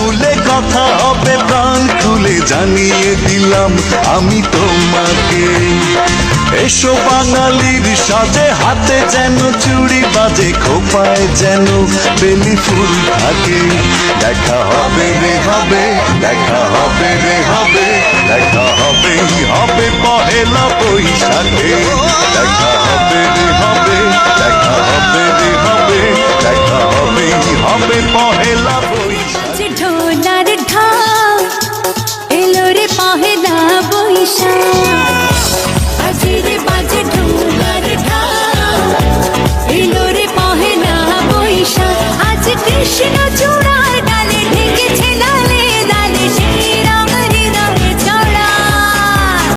ভুলে কথা হবে প্রাণ খুলে জানিয়ে দিলাম আমি তোমাকে। এসো বাঙালির সাজে হাতে যেন চুড়ি বাজে খোপায় যেন বেলি ফুল থাকে। দেখা হবে রে হবে, দেখা হবে রে হবে, দেখা হবে হবে পহেলা বৈশাখে। দেখা হবে রে হবে, দেখা হবে রে হবে, দেখা হবে হবে পহেলা বৈশাখে। ঢোলার ঢাক এলো রে পহেলা বৈশাখ, বাজে রে বাজে ঢোলার ঢাক এলো রে পহেলা বৈশাখ। আজ কৃষ্ণ